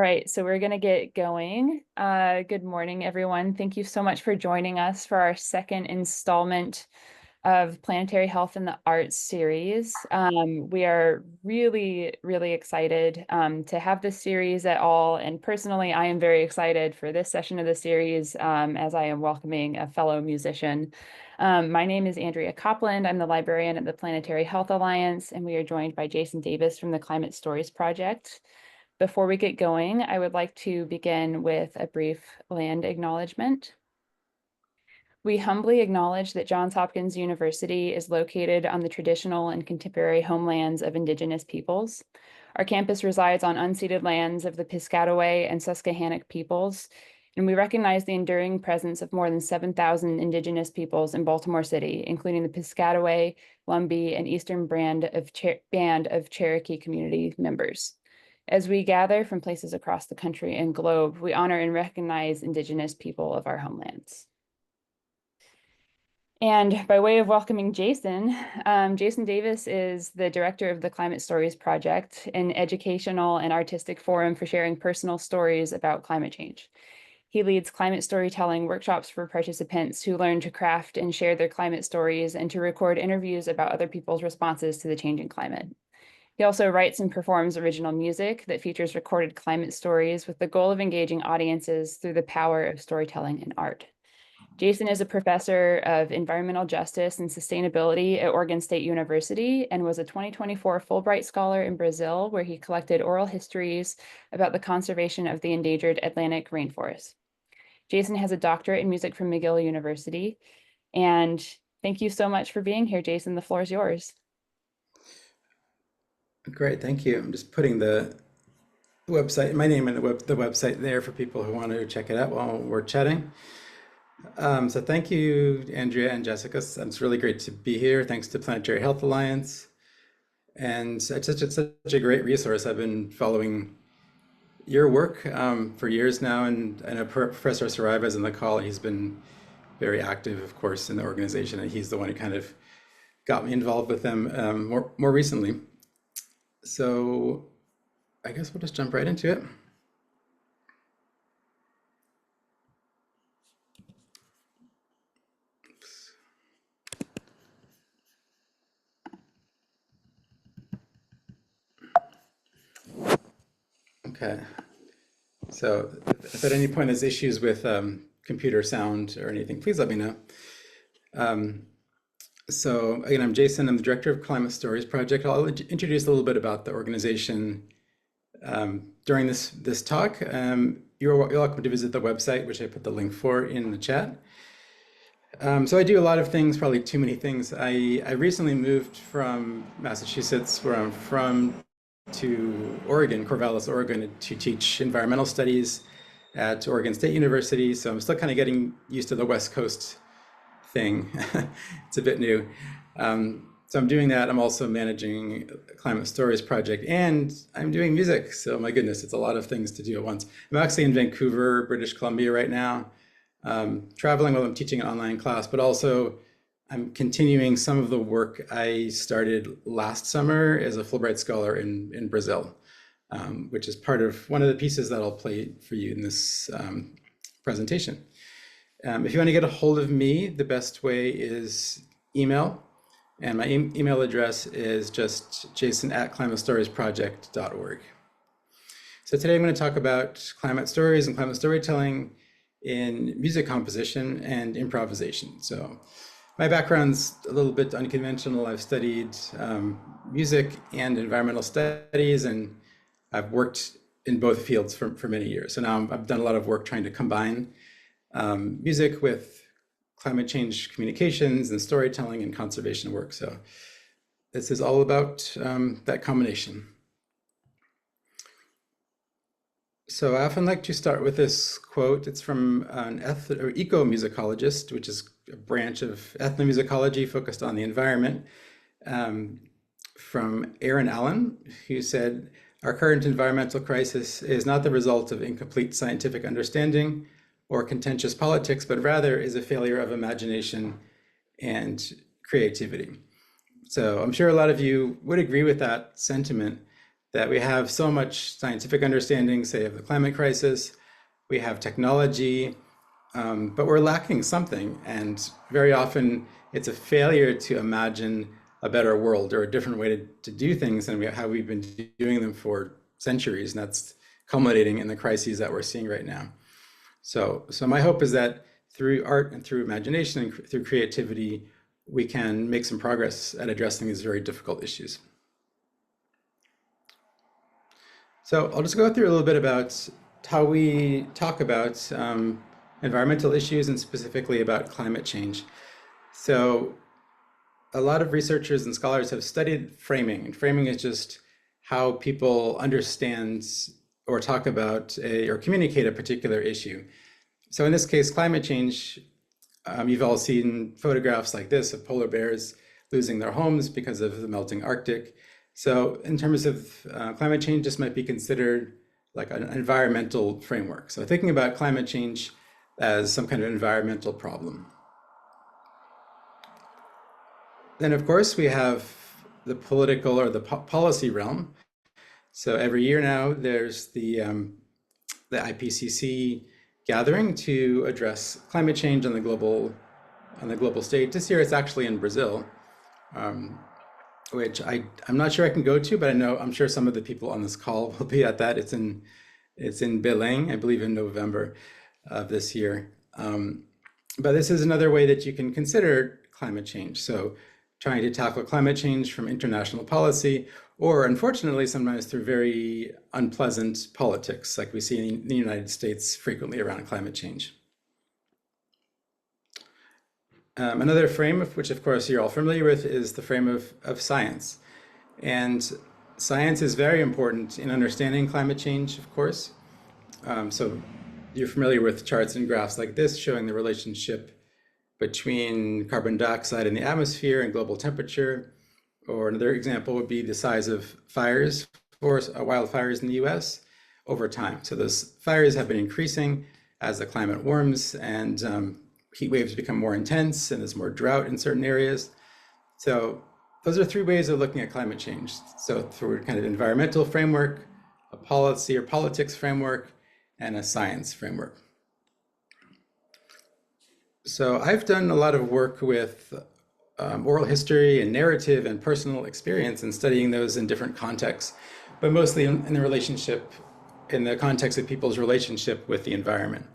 right, so we're going to get going. Good morning, everyone. Thank you so much for joining us for our second installment of Planetary Health in the Arts series. We are really excited to have this series at all. And personally, I am very excited for this session of the series as I am welcoming a fellow musician. My name is Andrea Copland. I'm the librarian at the Planetary Health Alliance, and we are joined by Jason Davis from the Climate Stories Project. Before we get going, I would like to begin with a brief land acknowledgement. We humbly acknowledge that Johns Hopkins University is located on the traditional and contemporary homelands of Indigenous peoples. Our campus resides on unceded lands of the Piscataway and Susquehannock peoples, and we recognize the enduring presence of more than 7,000 Indigenous peoples in Baltimore City, including the Piscataway, Lumbee, and Eastern Band of Cherokee community members. As we gather from places across the country and globe, we honor and recognize Indigenous people of our homelands. And by way of welcoming Jason, Jason Davis is the director of the Climate Stories Project, an educational and artistic forum for sharing personal stories about climate change. He leads climate storytelling workshops for participants who learn to craft and share their climate stories and to record interviews about other people's responses to the changing climate. He also writes and performs original music that features recorded climate stories with the goal of engaging audiences through the power of storytelling and art. Jason is a professor of environmental justice and sustainability at Oregon State University and was a 2024 Fulbright Scholar in Brazil, where he collected oral histories about the conservation of the endangered Atlantic rainforest. Jason has a doctorate in music from McGill University. And thank you so much for being here, Jason. The floor is yours. Great, thank you. I'm just putting the website, my name and the website there for people who want to check it out while we're chatting. So thank you, Andrea and Jessica. It's really great to be here. Thanks to Planetary Health Alliance. And it's such a great resource. I've been following your work for years now, and I know Professor Saraiva is in the call. He's been very active, of course, in the organization, and he's the one who kind of got me involved with them more recently. So I guess we'll just jump right into it. Oops. Okay. So if at any point there's issues with computer sound or anything, please let me know. So again, I'm Jason. I'm the director of Climate Stories Project. I'll introduce a little bit about the organization during this talk. You're welcome to visit the website, which I put the link for in the chat. So I do a lot of things, probably too many things. I recently moved from Massachusetts, where I'm from, to Oregon, Corvallis, Oregon, to teach environmental studies at Oregon State University. So I'm still kind of getting used to the West Coast thing. It's a bit new. So I'm doing that. I'm also managing Climate Stories Project, and I'm doing music. So my goodness, it's a lot of things to do at once. I'm actually in Vancouver, British Columbia right now, traveling while I'm teaching an online class, but also I'm continuing some of the work I started last summer as a Fulbright Scholar in Brazil, which is part of one of the pieces that I'll play for you in this presentation. If you want to get a hold of me, the best way is email. And my email address is just jason@climatestoriesproject.org. So today I'm going to talk about climate stories and climate storytelling in music composition and improvisation. So my background's a little bit unconventional. I've studied music and environmental studies, and I've worked in both fields for many years. So now I've done a lot of work trying to combine music with climate change communications and storytelling and conservation work. So this is all about that combination. So I often like to start with this quote. It's from an ecomusicologist, which is a branch of ethnomusicology focused on the environment, from Aaron Allen, who said, "Our current environmental crisis is not the result of incomplete scientific understanding or contentious politics, but rather is a failure of imagination and creativity." So I'm sure a lot of you would agree with that sentiment, that we have so much scientific understanding, say, of the climate crisis. We have technology, but we're lacking something. And very often it's a failure to imagine a better world or a different way to do things than how we've been doing them for centuries. And that's culminating in the crises that we're seeing right now. So my hope is that through art and through imagination and through creativity, we can make some progress at addressing these very difficult issues. So I'll just go through a little bit about how we talk about environmental issues and specifically about climate change. So a lot of researchers and scholars have studied framing, and framing is just how people understand or talk about or communicate a particular issue. So in this case, climate change, you've all seen photographs like this of polar bears losing their homes because of the melting Arctic. So in terms of climate change, this might be considered like an environmental framework. So thinking about climate change as some kind of environmental problem. Then, of course, we have the political or the policy realm. So every year now, there's the IPCC gathering to address climate change on the global stage. This year, it's actually in Brazil, which I'm not sure I can go to, but I'm sure some of the people on this call will be at that. It's in Belém, I believe, in November of this year. But this is another way that you can consider climate change. So trying to tackle climate change from international policy, or unfortunately, sometimes through very unpleasant politics, like we see in the United States frequently around climate change. Another frame, which of course you're all familiar with, is the frame of science. And science is very important in understanding climate change, of course. So you're familiar with charts and graphs like this showing the relationship between carbon dioxide in the atmosphere and global temperature. Or another example would be the size of fires, forest wildfires in the US over time. So those fires have been increasing as the climate warms and heat waves become more intense and there's more drought in certain areas. So those are three ways of looking at climate change. So through kind of environmental framework, a policy or politics framework, and a science framework. So I've done a lot of work with oral history and narrative and personal experience and studying those in different contexts, but mostly in the relationship, in the context of people's relationship with the environment.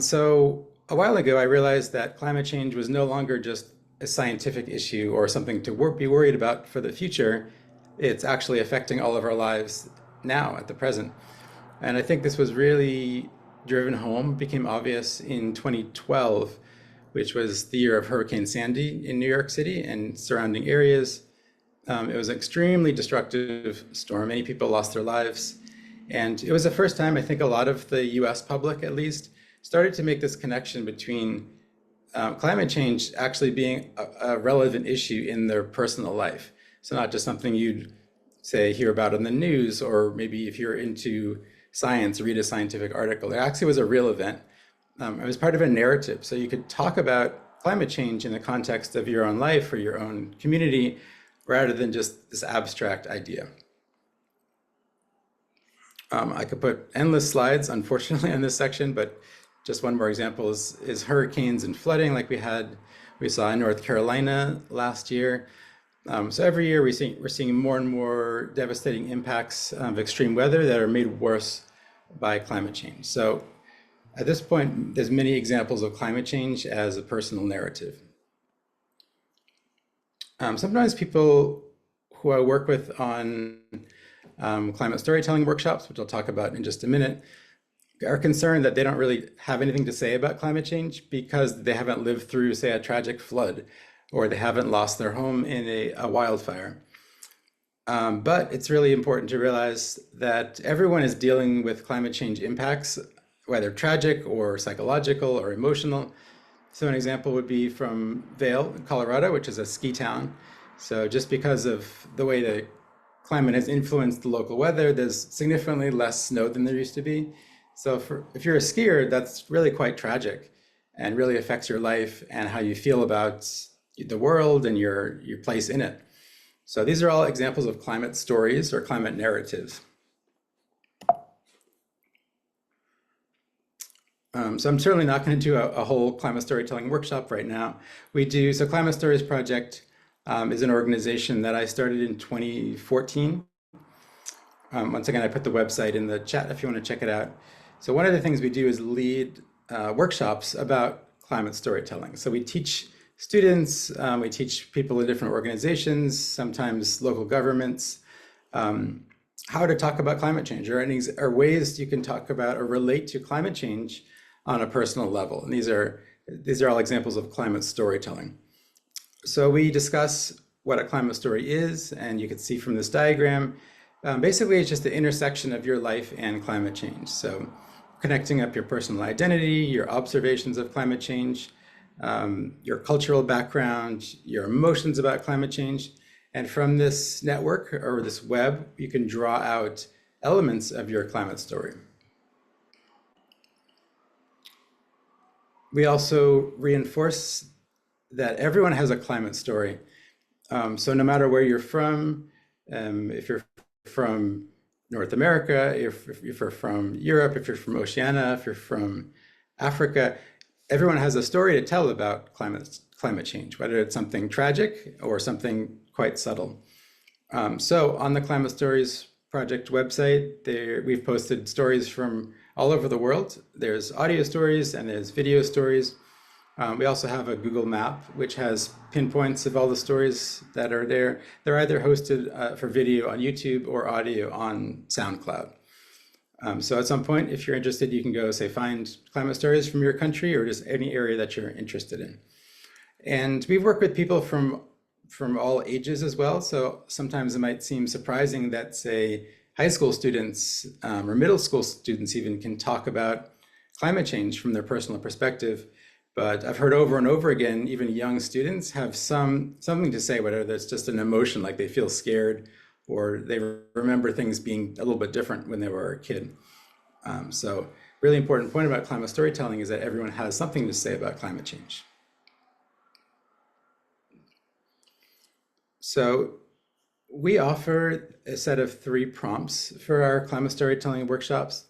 So a while ago, I realized that climate change was no longer just a scientific issue or something to be worried about for the future. It's actually affecting all of our lives now at the present. And I think this was really driven home, became obvious in 2012, which was the year of Hurricane Sandy in New York City and surrounding areas. It was an extremely destructive storm. Many people lost their lives. And it was the first time, I think, a lot of the US public, at least, started to make this connection between climate change actually being a relevant issue in their personal life. So not just something you'd, say, hear about in the news, or maybe if you're into science, read a scientific article. It actually was a real event. It was part of a narrative. So you could talk about climate change in the context of your own life or your own community, rather than just this abstract idea. I could put endless slides, unfortunately, in this section, but just one more example is hurricanes and flooding like we saw in North Carolina last year. So every year we're seeing more and more devastating impacts of extreme weather that are made worse by climate change. So at this point, there's many examples of climate change as a personal narrative. Sometimes people who I work with on climate storytelling workshops, which I'll talk about in just a minute, are concerned that they don't really have anything to say about climate change because they haven't lived through, say, a tragic flood, or they haven't lost their home in a wildfire. But it's really important to realize that everyone is dealing with climate change impacts, whether tragic or psychological or emotional. So an example would be from Vail, Colorado, which is a ski town. So just because of the way the climate has influenced the local weather, there's significantly less snow than there used to be. So if you're a skier, that's really quite tragic and really affects your life and how you feel about the world and your place in it. So these are all examples of climate stories or climate narratives. So I'm certainly not going to do a whole climate storytelling workshop right now. So Climate Stories Project is an organization that I started in 2014. Once again, I put the website in the chat if you want to check it out. So one of the things we do is lead workshops about climate storytelling. So we teach students, we teach people in different organizations, sometimes local governments, how to talk about climate change or ways you can talk about or relate to climate change on a personal level. And these are all examples of climate storytelling. So we discuss what a climate story is, and you can see from this diagram, basically it's just the intersection of your life and climate change. So connecting up your personal identity, your observations of climate change, your cultural background, your emotions about climate change. And from this network or this web, you can draw out elements of your climate story. We also reinforce that everyone has a climate story. So no matter where you're from, if you're from North America, if you're from Europe, if you're from Oceania, if you're from Africa, everyone has a story to tell about climate change, whether it's something tragic or something quite subtle. So on the Climate Stories Project website, we've posted stories from all over the world. There's audio stories and there's video stories. We also have a Google map, which has pinpoints of all the stories that are there. They're either hosted for video on YouTube or audio on SoundCloud. So at some point, if you're interested, you can go say, find climate stories from your country or just any area that you're interested in. And we've worked with people from all ages as well. So sometimes it might seem surprising that, say, high school students or middle school students even can talk about climate change from their personal perspective. But I've heard over and over again, even young students have something to say, whether that's just an emotion, like they feel scared, or they remember things being a little bit different when they were a kid. So really important point about climate storytelling is that everyone has something to say about climate change. So we offer a set of 3 prompts for our climate storytelling workshops.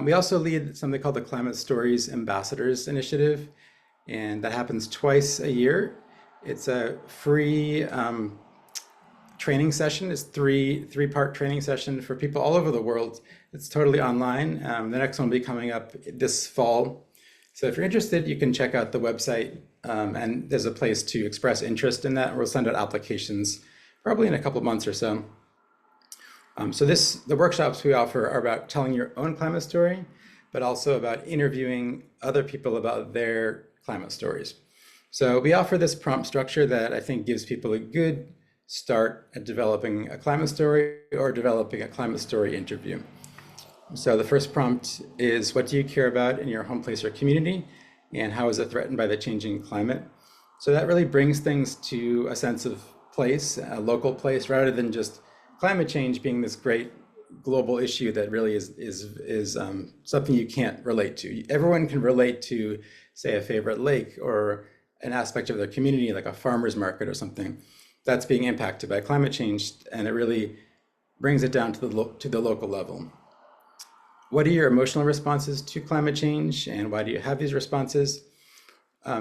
We also lead something called the Climate Stories Ambassadors Initiative, and that happens twice a year. It's a free training session. It's three-part training session for people all over the world. It's totally online. The next one will be coming up this fall. So if you're interested, you can check out the website, and there's a place to express interest in that. We'll send out applications probably in a couple of months or so. So the workshops we offer are about telling your own climate story, but also about interviewing other people about their climate stories. So we offer this prompt structure that I think gives people a good start at developing a climate story or developing a climate story interview. So the first prompt is, what do you care about in your home, place, or community? And how is it threatened by the changing climate? So that really brings things to a sense of place, a local place, rather than just climate change being this great global issue that really is something you can't relate to. Everyone can relate to, say, a favorite lake or an aspect of their community, like a farmer's market or something that's being impacted by climate change, and it really brings it down to the local level. What are your emotional responses to climate change, and why do you have these responses?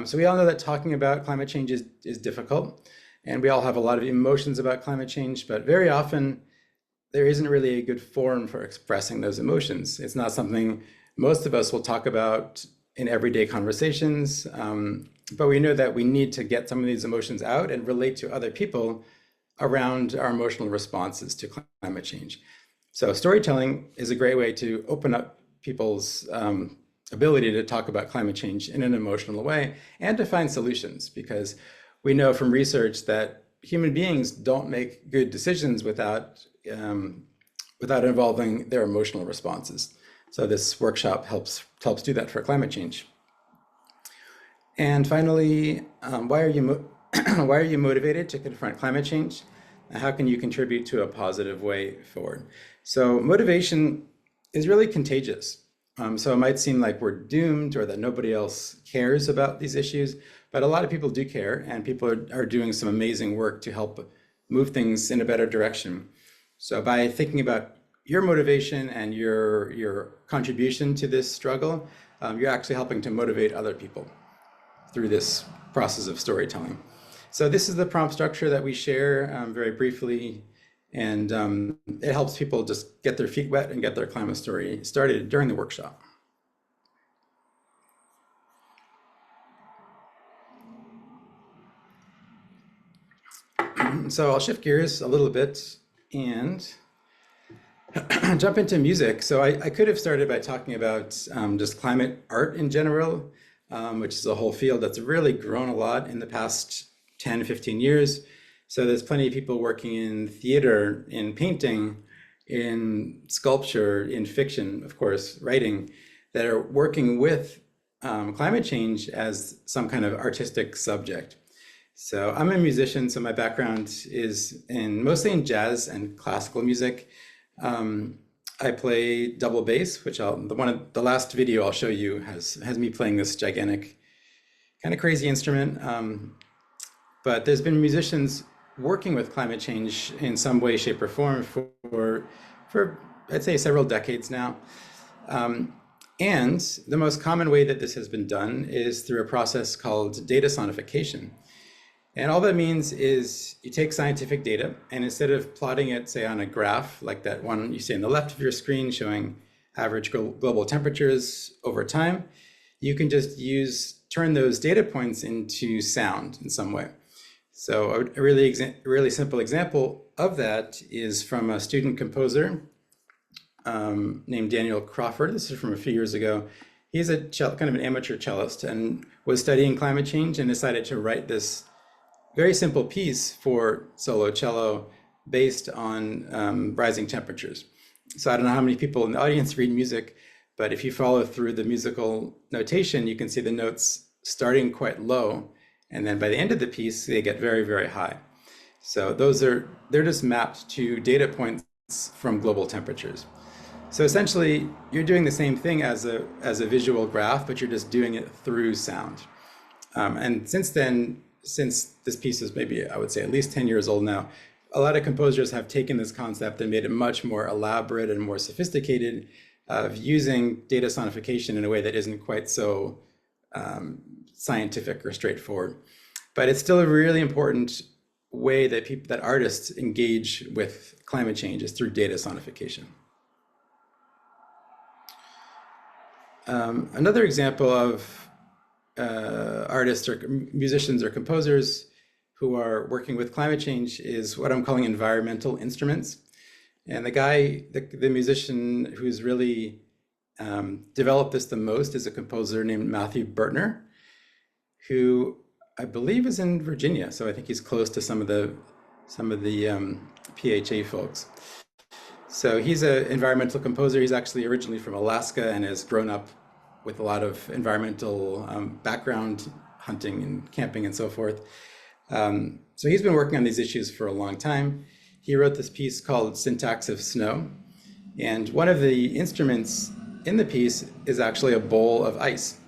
So we all know that talking about climate change is difficult, and we all have a lot of emotions about climate change, but very often there isn't really a good forum for expressing those emotions. It's not something most of us will talk about in everyday conversations, but we know that we need to get some of these emotions out and relate to other people around our emotional responses to climate change. So storytelling is a great way to open up people's ability to talk about climate change in an emotional way and to find solutions, because we know from research that human beings don't make good decisions without involving their emotional responses. So this workshop helps do that for climate change. And finally, why are you motivated to confront climate change? And how can you contribute to a positive way forward? So motivation is really contagious. So it might seem like we're doomed or that nobody else cares about these issues, but a lot of people do care, and people are doing some amazing work to help move things in a better direction. So by thinking about your motivation and your contribution to this struggle, you're actually helping to motivate other people through this process of storytelling. So this is the prompt structure that we share very briefly, and it helps people just get their feet wet and get their climate story started during the workshop. So I'll shift gears a little bit and jump into music. So I could have started by talking about just climate art in general, which is a whole field that's really grown a lot in the past 10, 15 years. So there's plenty of people working in theater, in painting, in sculpture, in fiction, of course, writing, that are working with climate change as some kind of artistic subject. So I'm a musician, so my background is mostly in jazz and classical music. I play double bass, which the last video I'll show you has me playing this gigantic, kind of crazy instrument. But there's been musicians working with climate change in some way, shape, or form for I'd say several decades now. And the most common way that this has been done is through a process called data sonification. And all that means is you take scientific data, and instead of plotting it, say, on a graph like that one you see on the left of your screen showing average global temperatures over time, you can just turn those data points into sound in some way. So a really simple example of that is from a student composer named Daniel Crawford. This is from a few years ago. He's kind of an amateur cellist and was studying climate change and decided to write this very simple piece for solo cello based on rising temperatures. So I don't know how many people in the audience read music, but if you follow through the musical notation, you can see the notes starting quite low, and then by the end of the piece, they get very, very high. So they're just mapped to data points from global temperatures. So essentially, you're doing the same thing as a visual graph, but you're just doing it through sound. And since this piece is maybe, I would say, at least 10 years old now, a lot of composers have taken this concept and made it much more elaborate and more sophisticated of using data sonification in a way that isn't quite so scientific or straightforward. But it's still a really important way that artists engage with climate change is through data sonification. Another example of artists or musicians or composers who are working with climate change is what I'm calling environmental instruments. And the musician who's really developed this the most is a composer named Matthew Bertner, who I believe is in Virginia. So I think he's close to some of the PHA folks. So he's an environmental composer. He's actually originally from Alaska and has grown up with a lot of environmental background, hunting and camping and so forth. So he's been working on these issues for a long time. He wrote this piece called Syntax of Snow. And one of the instruments in the piece is actually a bowl of ice.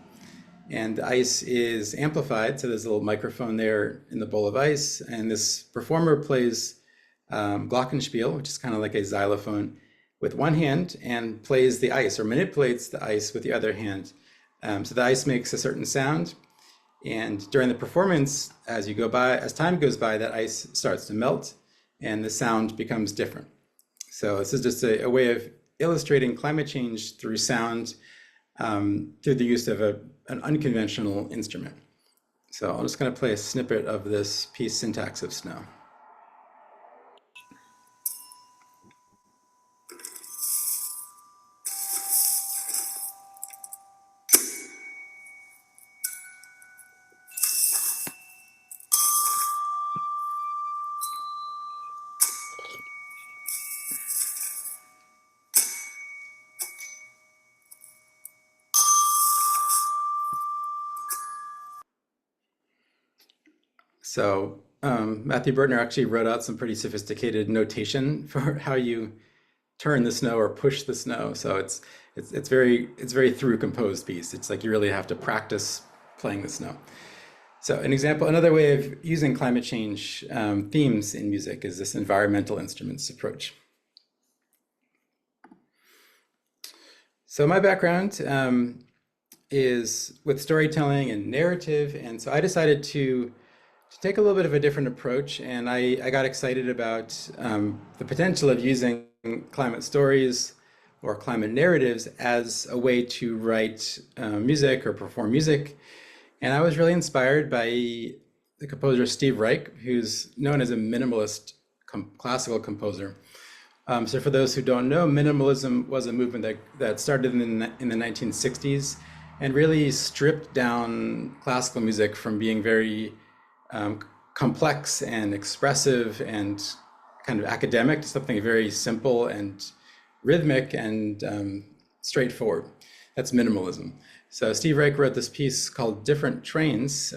And the ice is amplified, so there's a little microphone there in the bowl of ice. And this performer plays glockenspiel, which is kind of like a xylophone, with one hand and plays the ice or manipulates the ice with the other hand. So the ice makes a certain sound. And during the performance, as time goes by, that ice starts to melt and the sound becomes different. So this is just a way of illustrating climate change through sound, through the use of an unconventional instrument. So I'm just going to play a snippet of this piece, Syntax of Snow. So Matthew Bertner actually wrote out some pretty sophisticated notation for how you turn the snow or push the snow. So it's very through composed piece. It's like you really have to practice playing the snow. So an example, another way of using climate change themes in music is this environmental instruments approach. So my background is with storytelling and narrative, and so I decided to take a little bit of a different approach, and I got excited about the potential of using climate stories or climate narratives as a way to write music or perform music. And I was really inspired by the composer Steve Reich, who's known as a minimalist classical composer. So for those who don't know, minimalism was a movement that started in the 1960s and really stripped down classical music from being very complex and expressive and kind of academic to something very simple and rhythmic and straightforward. That's minimalism. So Steve Reich wrote this piece called Different Trains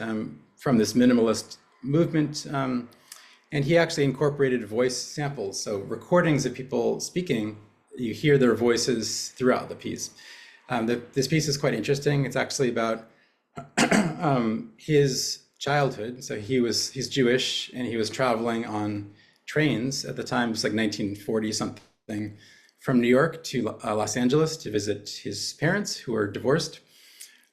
from this minimalist movement. And he actually incorporated voice samples. So recordings of people speaking, you hear their voices throughout the piece. This piece is quite interesting. It's actually about his childhood. So he's Jewish and he was traveling on trains at the time. It was like 1940 something, from New York to Los Angeles to visit his parents who were divorced.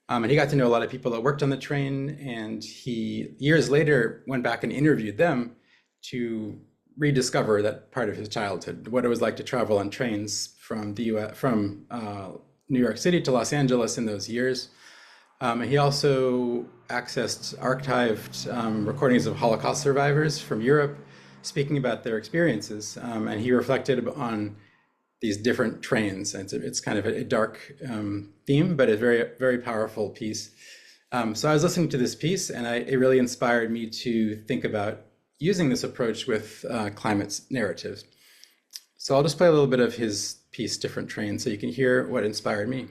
And he got to know a lot of people that worked on the train, and he years later went back and interviewed them to rediscover that part of his childhood, what it was like to travel on trains from the US, from New York City to Los Angeles in those years. And he also accessed archived recordings of Holocaust survivors from Europe speaking about their experiences. And he reflected on these different trains. And it's kind of a dark theme, but a very, very powerful piece. So I was listening to this piece, and it really inspired me to think about using this approach with climate narratives. So I'll just play a little bit of his piece, Different Trains, so you can hear what inspired me.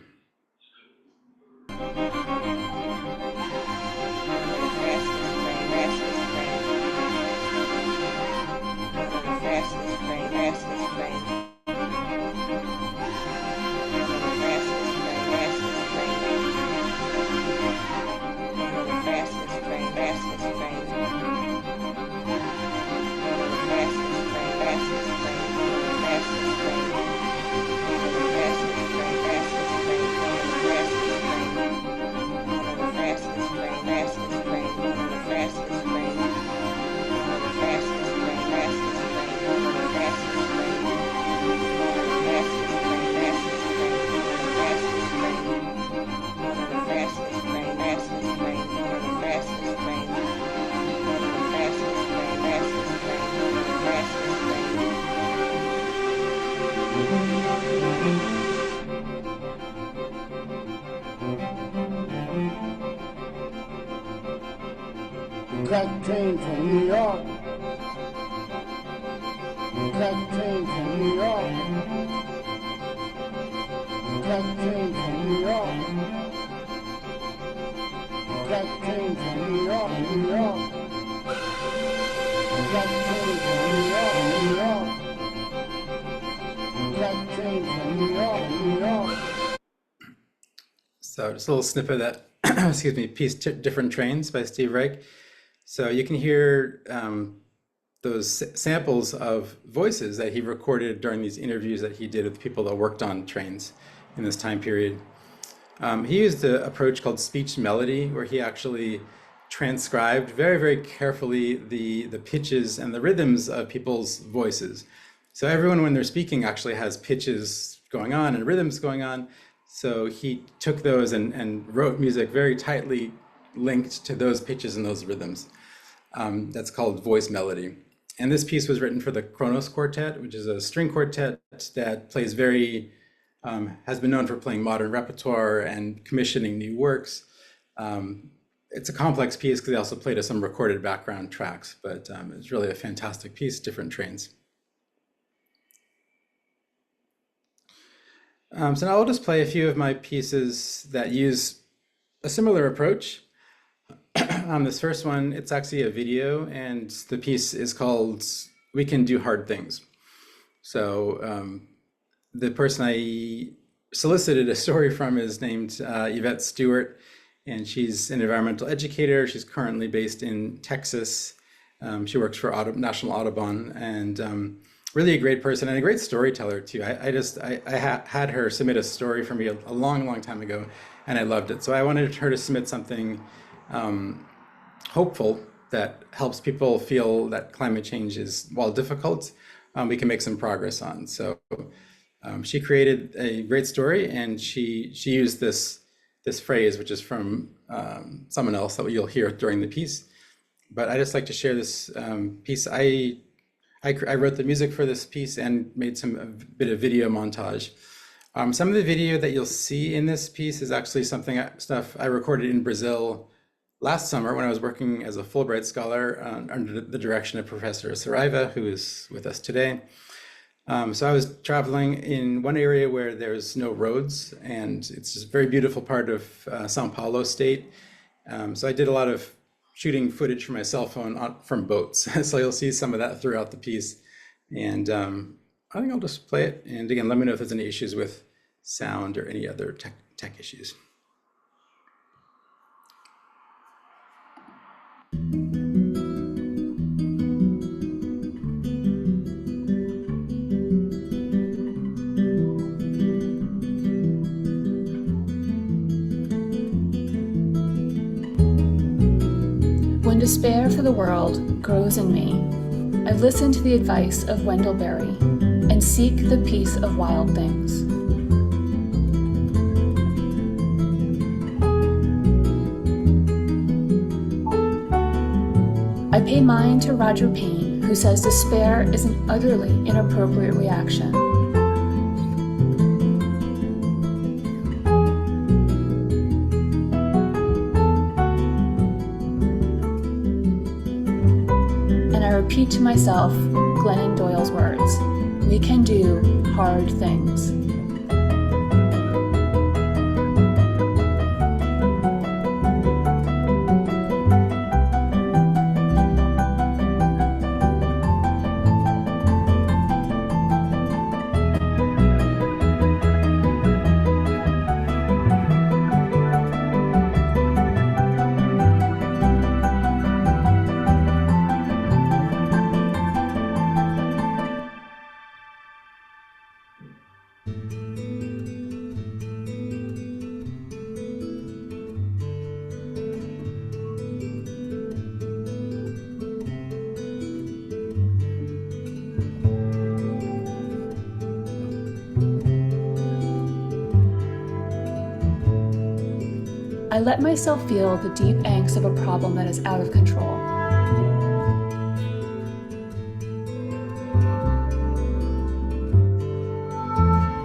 That train from New York. That train from New York. That train from New York. That train from New York, New York. That train from New York, New York. That train from New York, New York. So just a little snippet of that, excuse me, piece, Different Trains by Steve Reich. So you can hear those samples of voices that he recorded during these interviews that he did with people that worked on trains in this time period. He used an approach called speech melody, where he actually transcribed very, very carefully the pitches and the rhythms of people's voices. So everyone, when they're speaking, actually has pitches going on and rhythms going on. So he took those and wrote music very tightly linked to those pitches and those rhythms. That's called voice melody. And this piece was written for the Kronos Quartet, which is a string quartet that plays has been known for playing modern repertoire and commissioning new works. It's a complex piece because they also played some recorded background tracks, but it's really a fantastic piece, Different Trains. So now I'll just play a few of my pieces that use a similar approach. This first one, it's actually a video, and the piece is called We Can Do Hard Things. So the person I solicited a story from is named Yvette Stewart, and she's an environmental educator. She's currently based in Texas. She works for National Audubon, and really a great person and a great storyteller too. I had her submit a story for me a long, long time ago, and I loved it. So I wanted her to submit something hopeful that helps people feel that climate change is, while difficult, we can make some progress on. So she created a great story, and she used this phrase, which is from someone else that you'll hear during the piece. But I just like to share this piece. I wrote the music for this piece and made a bit of video montage. Some of the video that you'll see in this piece is actually stuff I recorded in Brazil last summer when I was working as a Fulbright scholar under the direction of Professor Saraiva, who is with us today. So I was traveling in one area where there's no roads, and it's just a very beautiful part of São Paulo state. So I did a lot of shooting footage from my cell phone from boats. So you'll see some of that throughout the piece. And I think I'll just play it. And again, let me know if there's any issues with sound or any other tech issues. When despair for the world grows in me, I listen to the advice of Wendell Berry and seek the peace of wild things. I pay mine to Roger Payne, who says despair is an utterly inappropriate reaction. Repeat to myself Glennon Doyle's words: we can do hard things. I let myself feel the deep angst of a problem that is out of control.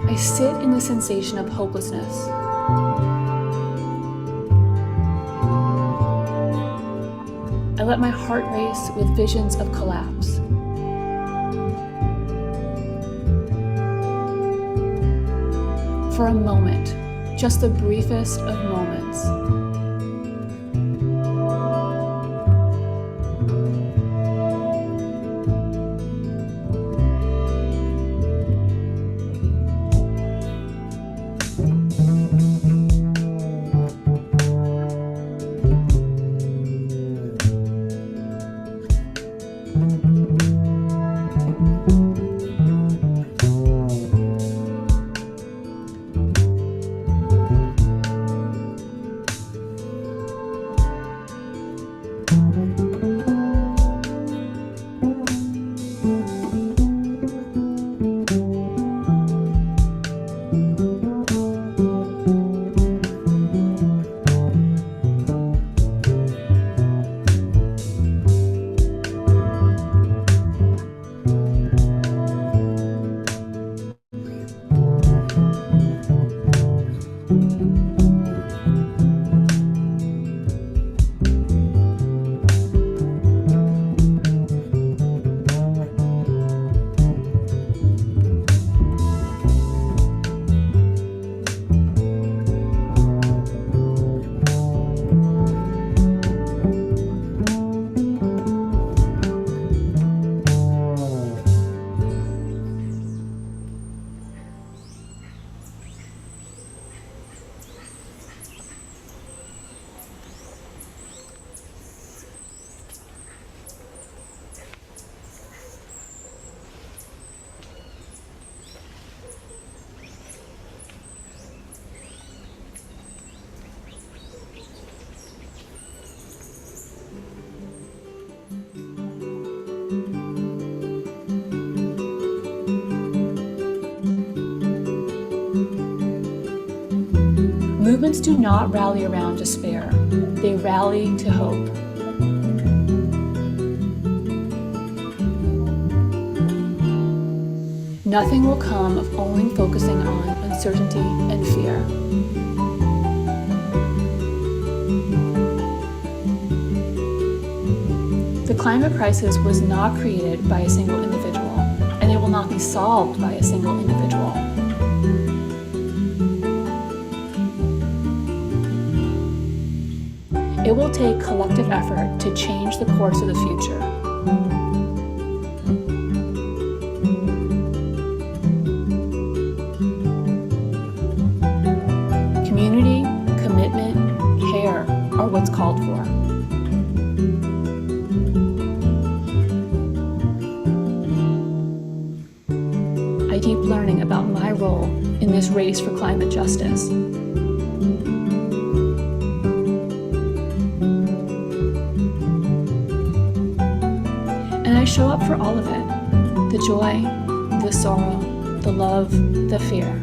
I sit in the sensation of hopelessness. I let my heart race with visions of collapse. For a moment, just the briefest of moments, Movements do not rally around despair, they rally to hope. Nothing will come of only focusing on uncertainty and fear. The climate crisis was not created by a single individual, and it will not be solved by a single individual. It will take collective effort to change the course of the future. Community, commitment, care are what's called for. I keep learning about my role in this race for climate justice. And I show up for all of it, the joy, the sorrow, the love, the fear.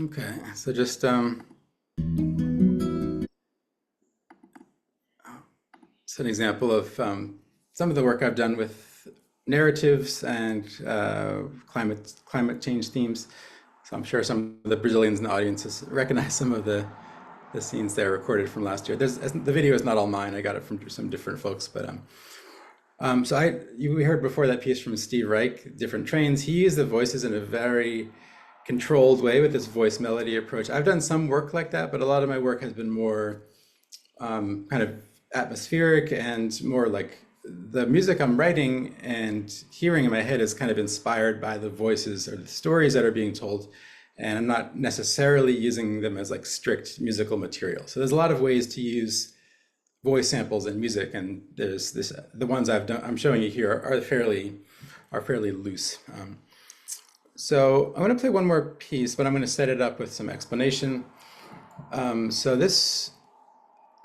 Okay, so just it's an example of some of the work I've done with narratives and climate change themes. So I'm sure some of the Brazilians in the audience recognize some of the scenes there recorded from last year. The video is not all mine. I got it from some different folks, but we heard before that piece from Steve Reich, Different Trains. He used the voices in a very controlled way with this voice melody approach. I've done some work like that, but a lot of my work has been more kind of atmospheric and more like the music I'm writing and hearing in my head is kind of inspired by the voices or the stories that are being told. And I'm not necessarily using them as like strict musical material. So there's a lot of ways to use voice samples in music, and the ones I'm showing you here are fairly loose. So I'm going to play one more piece, but I'm going to set it up with some explanation. I've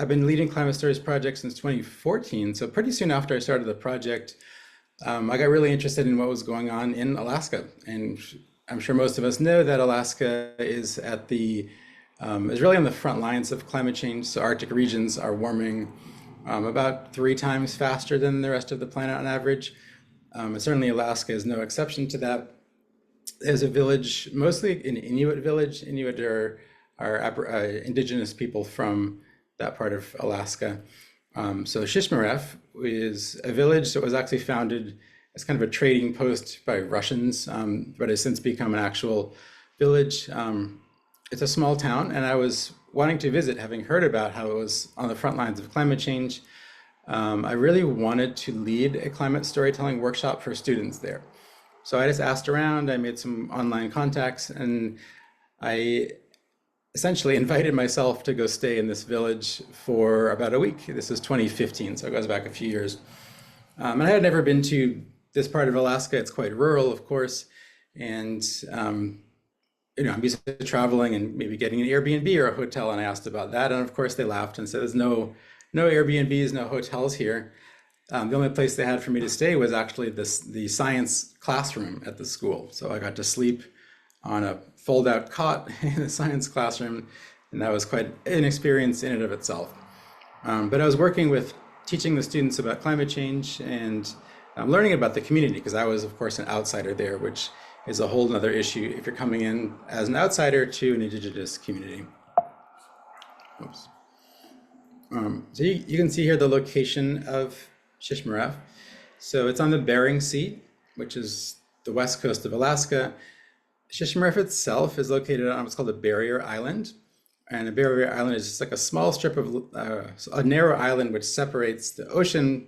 been leading Climate Stories project since 2014. So pretty soon after I started the project, I got really interested in what was going on in Alaska. And I'm sure most of us know that Alaska is is really on the front lines of climate change. So Arctic regions are warming about 3 times faster than the rest of the planet on average. And certainly Alaska is no exception to that. There's a village, mostly an Inuit village. Inuit are indigenous people from that part of Alaska. So Shishmaref is a village that was actually founded as kind of a trading post by Russians, but has since become an actual village. It's a small town, and I was wanting to visit, having heard about how it was on the front lines of climate change. I really wanted to lead a climate storytelling workshop for students there. So I just asked around, I made some online contacts, and I essentially invited myself to go stay in this village for about a week. This is 2015, so it goes back a few years. And I had never been to this part of Alaska. It's quite rural, of course. And I'm used to traveling and maybe getting an Airbnb or a hotel, and I asked about that. And of course they laughed and said, there's no Airbnbs, no hotels here. The only place they had for me to stay was actually the science classroom at the school. So I got to sleep on a fold-out cot in the science classroom, and that was quite an experience in and of itself. But I was working with teaching the students about climate change and learning about the community, because I was, of course, an outsider there, which is a whole other issue if you're coming in as an outsider to an indigenous community. Oops. So you can see here the location of Shishmaref. So it's on the Bering Sea, which is the west coast of Alaska. Shishmaref itself is located on what's called a barrier island. And a barrier island is just like a small strip of a narrow island which separates the ocean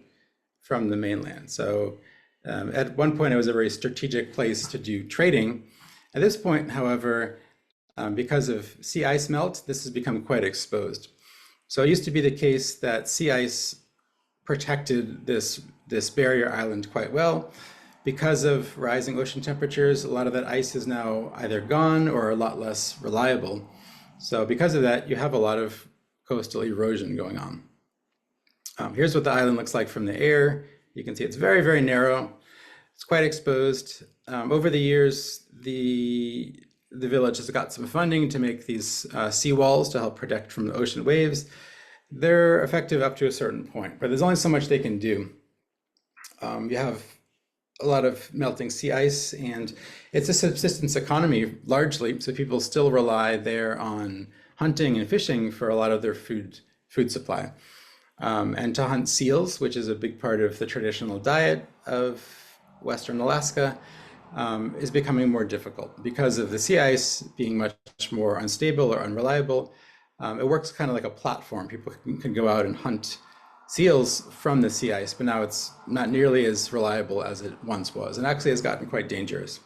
from the mainland. So at one point, it was a very strategic place to do trading. At this point, however, because of sea ice melt, this has become quite exposed. So it used to be the case that sea ice protected this barrier island quite well. Because of rising ocean temperatures, a lot of that ice is now either gone or a lot less reliable. So because of that, you have a lot of coastal erosion going on. Here's what the island looks like from the air. You can see it's very, very narrow. It's quite exposed. Over the years, the village has got some funding to make these seawalls to help protect from the ocean waves. They're effective up to a certain point, but there's only so much they can do. You have a lot of melting sea ice, and it's a subsistence economy largely, so people still rely there on hunting and fishing for a lot of their food supply. And to hunt seals, which is a big part of the traditional diet of Western Alaska, is becoming more difficult because of the sea ice being much more unstable or unreliable. It works kind of like a platform. People can go out and hunt seals from the sea ice, but now it's not nearly as reliable as it once was, and actually has gotten quite dangerous.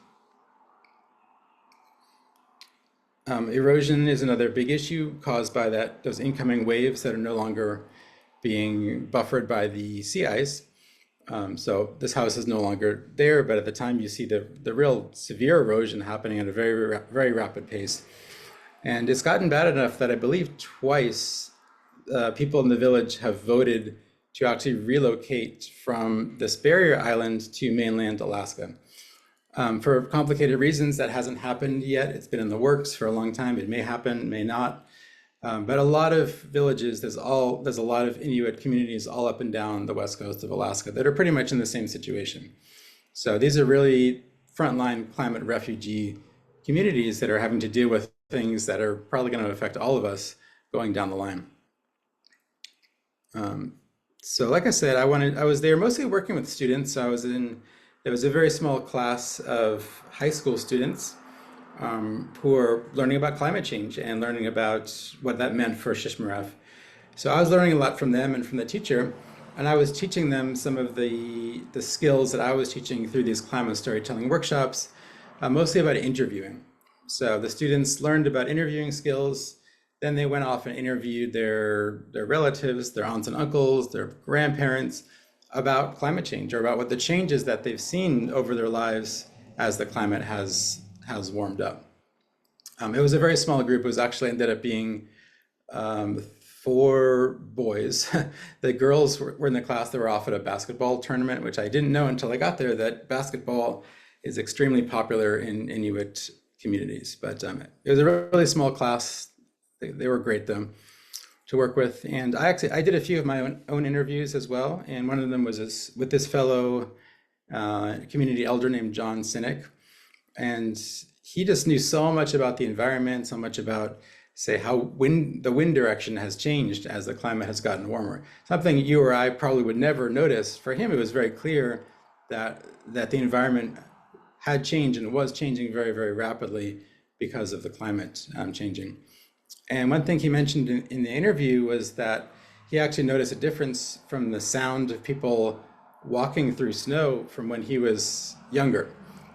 Erosion is another big issue caused by those incoming waves that are no longer being buffered by the sea ice. So this house is no longer there, but at the time you see the real severe erosion happening at a very, very rapid pace. And it's gotten bad enough that I believe twice people in the village have voted to actually relocate from this barrier island to mainland Alaska. For complicated reasons, that hasn't happened yet. It's been in the works for a long time. It may happen, may not. But a lot of villages, there's a lot of Inuit communities all up and down the west coast of Alaska that are pretty much in the same situation. So these are really frontline climate refugee communities that are having to deal with things that are probably going to affect all of us going down the line. So like I said, I was there mostly working with students. There was a very small class of high school students who are learning about climate change and learning about what that meant for Shishmaref. So I was learning a lot from them and from the teacher, and I was teaching them some of the skills that I was teaching through these climate storytelling workshops, mostly about interviewing. So the students learned about interviewing skills, then they went off and interviewed their relatives, their aunts and uncles, their grandparents about climate change or about what the changes that they've seen over their lives as the climate has warmed up. It was a very small group. It was actually ended up being 4 boys. The girls were in the class that were off at a basketball tournament, which I didn't know until I got there, that basketball is extremely popular in Inuit communities. But it was a really small class. They were great though to work with. And I did a few of my own interviews as well. And one of them was with this fellow community elder named John Sinek. And he just knew so much about the environment, so much about, say, how the wind direction has changed as the climate has gotten warmer. Something you or I probably would never notice. For him, it was very clear that the environment had changed and was changing very, very rapidly because of the climate changing. And one thing he mentioned in the interview was that he actually noticed a difference from the sound of people walking through snow from when he was younger.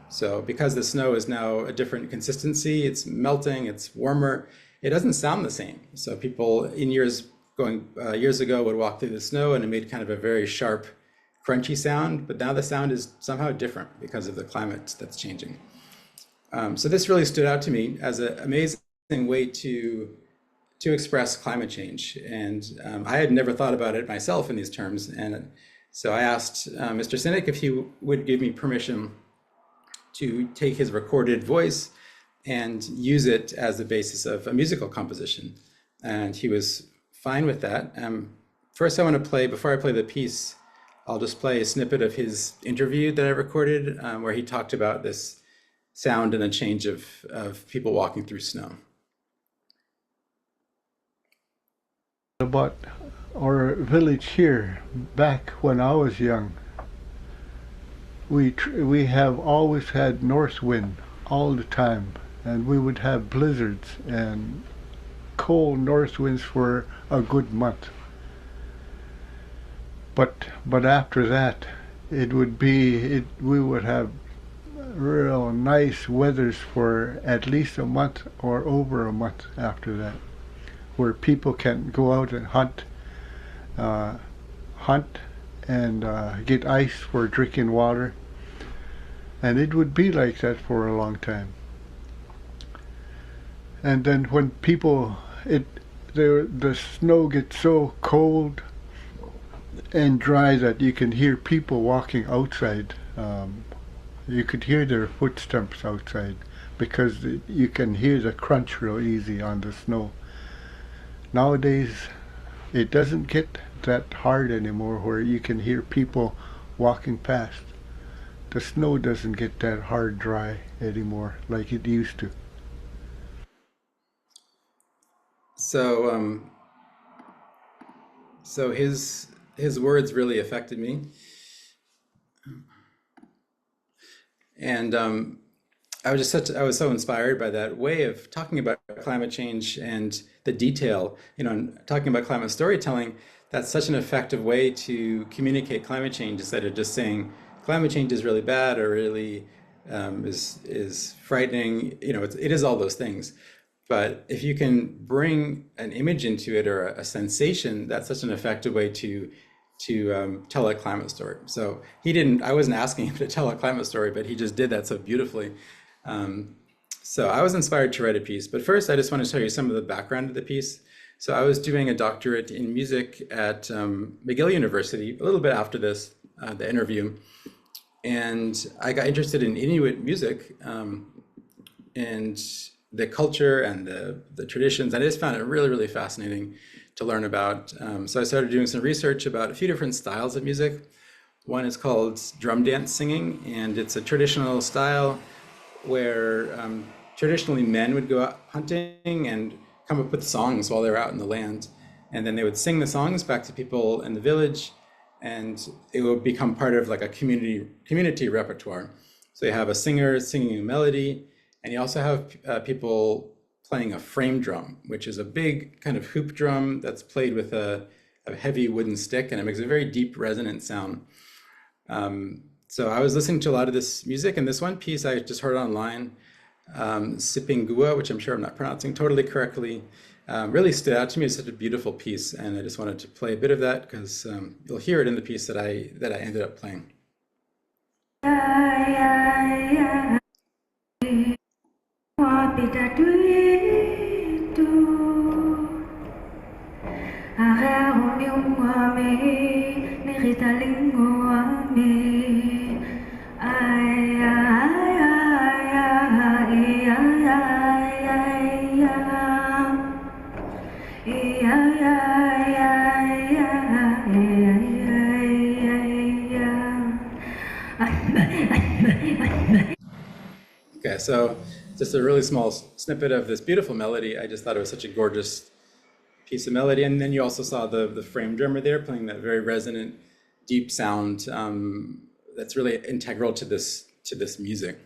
So because the snow is now a different consistency, it's melting, it's warmer, it doesn't sound the same. So people in years ago would walk through the snow and it made kind of a very sharp, crunchy sound, but now the sound is somehow different because of the climate that's changing. So this really stood out to me as an amazing way to express climate change. And I had never thought about it myself in these terms. And so I asked Mr. Sinek if he would give me permission to take his recorded voice and use it as the basis of a musical composition. And he was fine with that. First, before I play the piece, I'll just play a snippet of his interview that I recorded where he talked about this sound and the change of people walking through snow. About our village here, back when I was young, we have always had north wind all the time, and we would have blizzards and cold north winds for a good month. But after that, we would have real nice weathers for at least a month or over a month after that. where people can go out and uh, hunt and get ice for drinking water. And it would be like that for a long time. And then when the snow gets so cold and dry that you can hear people walking outside. You could hear their footsteps outside because you can hear the crunch real easy on the snow. Nowadays, it doesn't get that hard anymore where you can hear people walking past. The snow doesn't get that hard dry anymore like it used to. So, so his words really affected me, and I was so inspired by that way of talking about climate change and the detail, and talking about climate storytelling. That's such an effective way to communicate climate change instead of just saying climate change is really bad or really is frightening. It is all those things. But if you can bring an image into it or a sensation, that's such an effective way to tell a climate story. So I wasn't asking him to tell a climate story, but he just did that so beautifully. So I was inspired to write a piece. But first, I just want to tell you some of the background of the piece. So I was doing a doctorate in music at McGill University a little bit after the interview. And I got interested in Inuit music and the culture and the traditions. And I just found it really, really fascinating to learn about. So I started doing some research about a few different styles of music. One is called drum dance singing, and it's a traditional style where traditionally men would go out hunting and come up with songs while they were out in the land. And then they would sing the songs back to people in the village, and it would become part of like a community repertoire. So you have a singer singing a melody, and you also have people playing a frame drum, which is a big kind of hoop drum that's played with a heavy wooden stick, and it makes a very deep resonant sound. So I was listening to a lot of this music, and this one piece I just heard online, Sipingua, which I'm sure I'm not pronouncing totally correctly, really stood out to me as such a beautiful piece, and I just wanted to play a bit of that because you'll hear it in the piece that I ended up playing. Okay, so just a really small snippet of this beautiful melody. I just thought it was such a gorgeous piece of melody. And then you also saw the frame drummer there playing that very resonant, deep sound that's really integral to this music.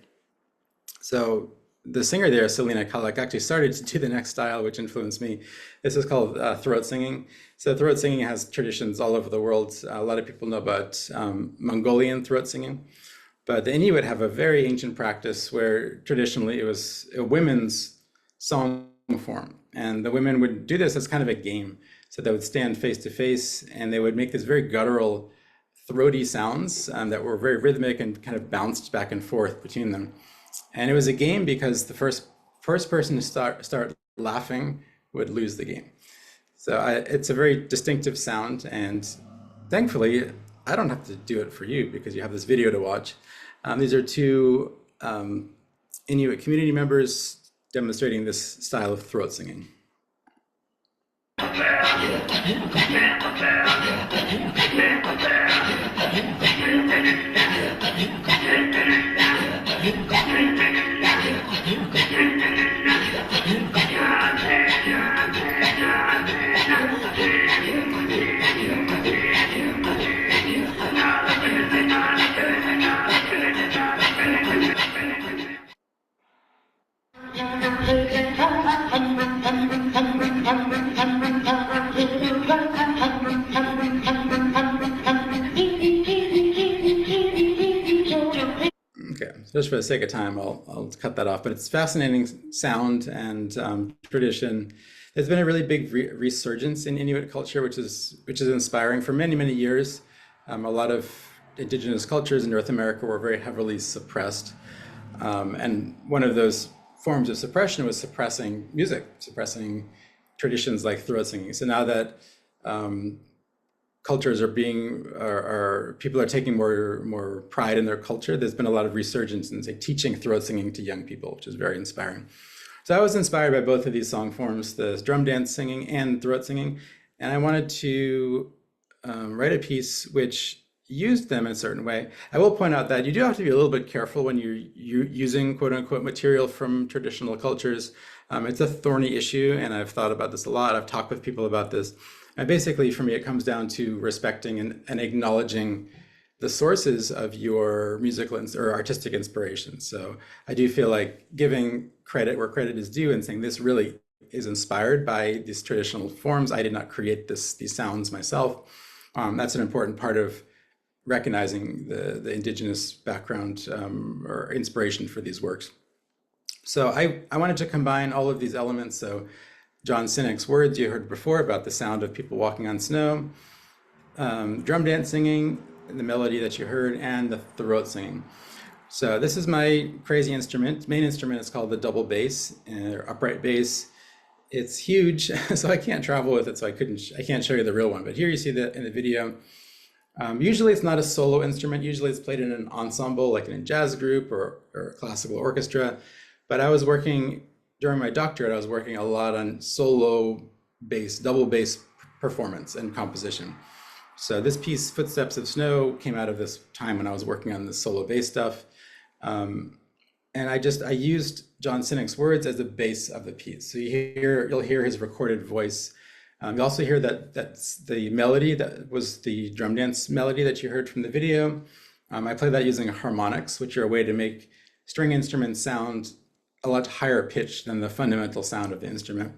So the singer there, Selena Kalak, actually started to do the next style, which influenced me. This is called throat singing. So throat singing has traditions all over the world. A lot of people know about Mongolian throat singing. But the Inuit have a very ancient practice where traditionally it was a women's song form. And the women would do this as kind of a game. So they would stand face to face and they would make these very guttural, throaty sounds that were very rhythmic and kind of bounced back and forth between them. And it was a game because the first person to start laughing would lose the game. So it's a very distinctive sound. And thankfully, I don't have to do it for you because you have this video to watch. These are two Inuit community members demonstrating this style of throat singing. Okay, just for the sake of time, I'll cut that off. But it's fascinating sound and tradition there's been a really big resurgence in Inuit culture, which is inspiring. For many, many years, a lot of indigenous cultures in North America were very heavily suppressed. And one of those forms of suppression was suppressing music, suppressing traditions like throat singing. So now that cultures people are taking more pride in their culture, there's been a lot of resurgence in, say, teaching throat singing to young people, which is very inspiring. So I was inspired by both of these song forms, the drum dance singing and throat singing, and I wanted to write a piece which used them in a certain way. I will point out that you do have to be a little bit careful when you're using quote unquote material from traditional cultures. It's a thorny issue, and I've thought about this a lot. I've talked with people about this. And basically, for me, it comes down to respecting and acknowledging the sources of your musical or artistic inspiration. So I do feel like giving credit where credit is due and saying this really is inspired by these traditional forms. I did not create these sounds myself. That's an important part of recognizing the indigenous background or inspiration for these works. So I wanted to combine all of these elements. So John Sinek's words you heard before about the sound of people walking on snow, drum dance singing, the melody that you heard, and the throat singing. So this is my crazy instrument. Main instrument is called the double bass or upright bass. It's huge, so I can't travel with it, so I can't show you the real one. But here you see that in the video. Usually it's not a solo instrument. Usually it's played in an ensemble, like in a jazz group or a classical orchestra. But I was working, during my doctorate, I was working a lot on solo bass, double bass performance and composition. So this piece, Footsteps of Snow, came out of this time when I was working on the solo bass stuff. And I used John Sinek's words as the base of the piece. So you'll hear his recorded voice. You also hear that's the melody that was the drum dance melody that you heard from the video. I play that using harmonics, which are a way to make string instruments sound a lot higher pitched than the fundamental sound of the instrument.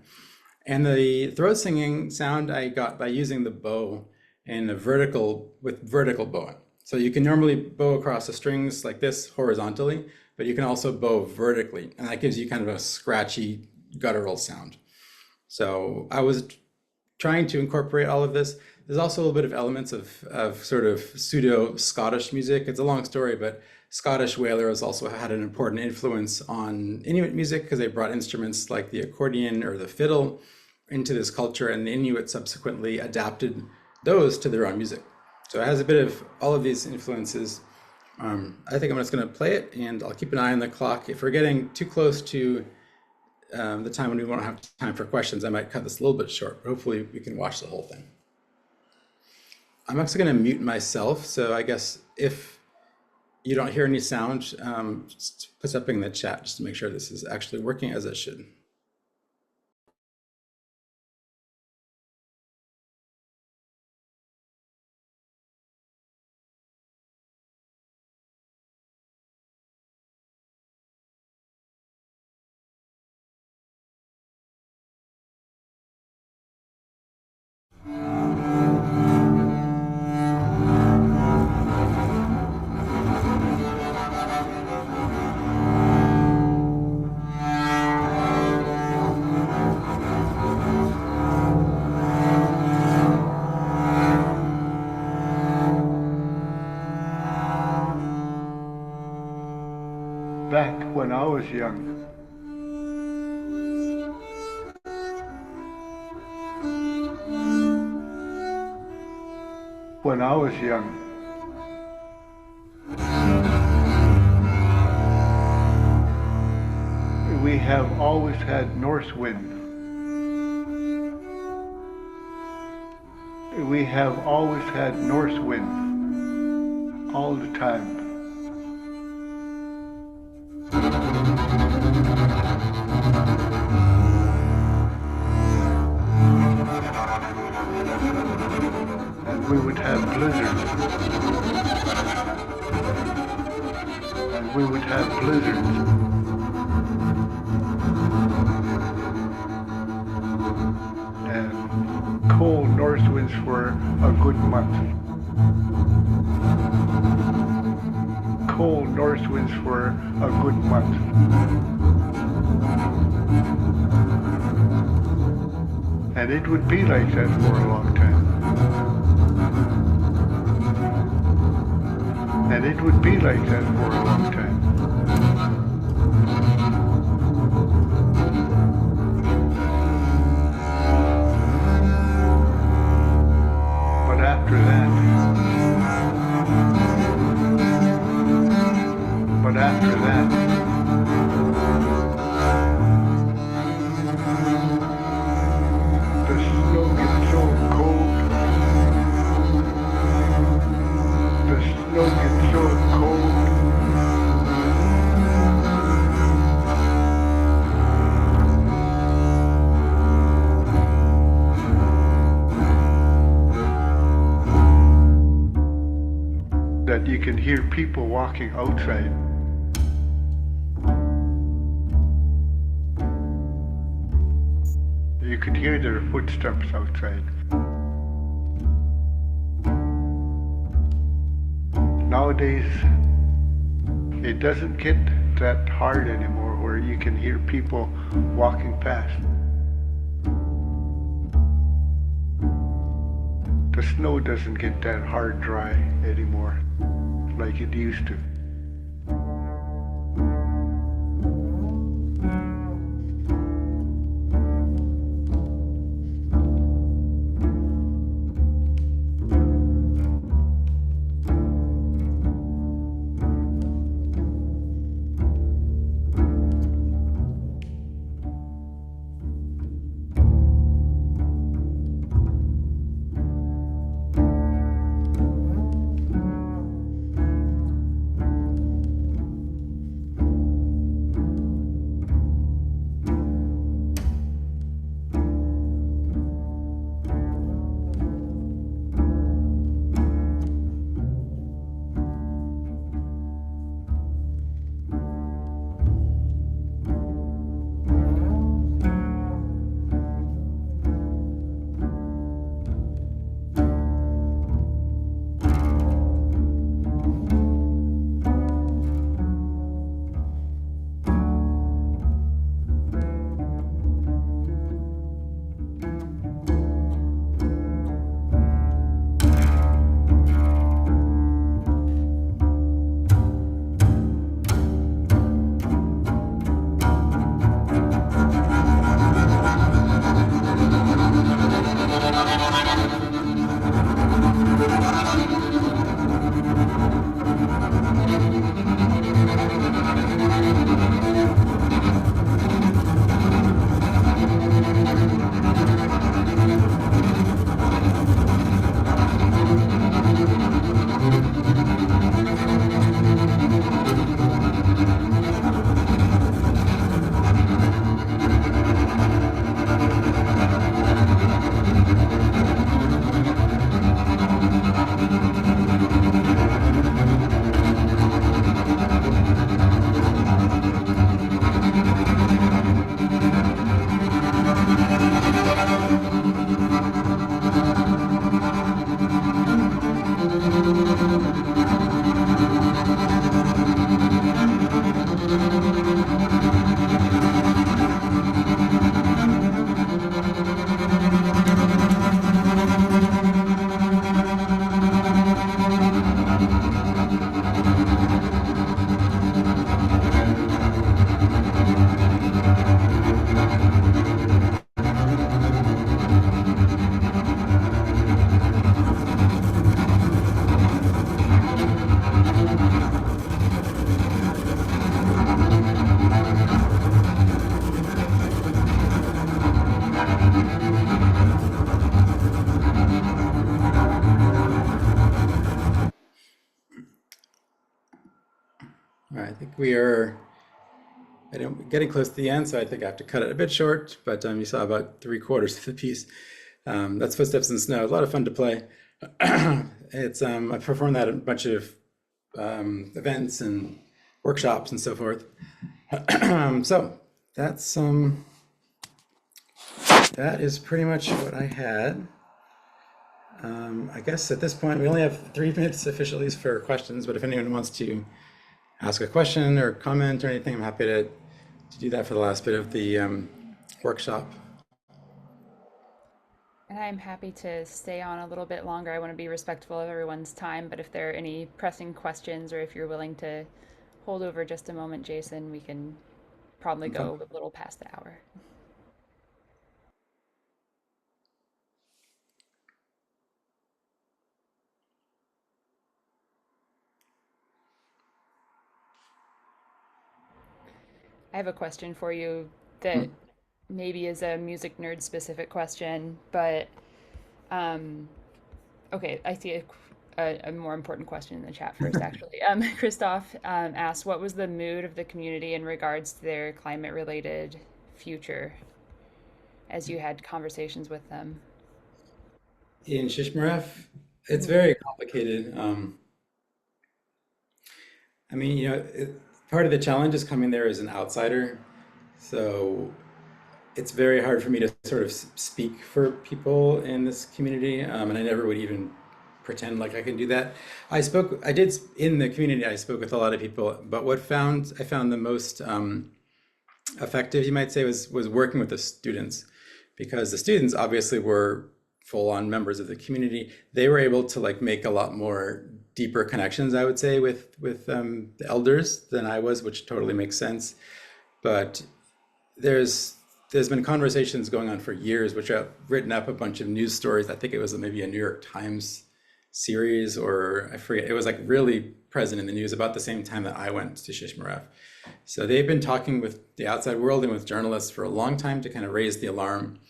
And the throat singing sound I got by using the bow with vertical bowing. So you can normally bow across the strings like this horizontally, but you can also bow vertically, and that gives you kind of a scratchy guttural sound. So I was trying to incorporate all of this. There's also a little bit of elements of sort of pseudo Scottish music. It's a long story, but Scottish whalers also had an important influence on Inuit music because they brought instruments like the accordion or the fiddle into this culture, and the Inuit subsequently adapted those to their own music. So it has a bit of all of these influences. I think I'm just going to play it, and I'll keep an eye on the clock. If we're getting too close to the time when we won't have time for questions, I might cut this a little bit short, but hopefully we can watch the whole thing. I'm actually going to mute myself, so I guess if you don't hear any sound, just put something in the chat just to make sure this is actually working as it should. Back when I was young, we have always had north wind. We have always had north wind all the time. And we would have blizzards. And we would have blizzards. And cold north winds for a good month. Cold north winds for a good month. And it would be like that for a long time. And it would be like that for a long time. But after that, the snow gets so cold. The snow gets so cold. That you can hear people walking outside. You could hear their footsteps outside. Nowadays, it doesn't get that hard anymore where you can hear people walking past. The snow doesn't get that hard dry anymore like it used to. I think we are getting close to the end, so I think I have to cut it a bit short, but you saw about 3/4 of the piece. That's Footsteps in Snow. A lot of fun to play. It's I performed that at a bunch of events and workshops and so forth. So that is pretty much what I had. I guess at this point we only have 3 minutes officially for questions, but if anyone wants to ask a question or comment or anything, I'm happy to do that for the last bit of the workshop. And I'm happy to stay on a little bit longer. I want to be respectful of everyone's time, but if there are any pressing questions or if you're willing to hold over just a moment, Jason, we can probably I'm fine. go a little past the hour. I have a question for you that Mm. maybe is a music nerd specific question, but um, okay, I see a more important question in the chat first, actually. Christoph asked, what was the mood of the community in regards to their climate related future as you had conversations with them? In Shishmaref, it's Mhm. very complicated. I mean, part of the challenge is coming there as an outsider. So it's very hard for me to sort of speak for people in this community, and I never would even pretend like I can do that. I did in the community. I spoke with a lot of people, but I found the most effective, you might say, was working with the students, because the students obviously were full-on members of the community. They were able to like make a lot more deeper connections, I would say, with the elders than I was, which totally makes sense. But there's there's been conversations going on for years, which have written up a bunch of news stories. I think it was maybe a New York Times series, or I forget. It was like really present in the news about the same time that I went to Shishmaref. So they've been talking with the outside world and with journalists for a long time to kind of raise the alarm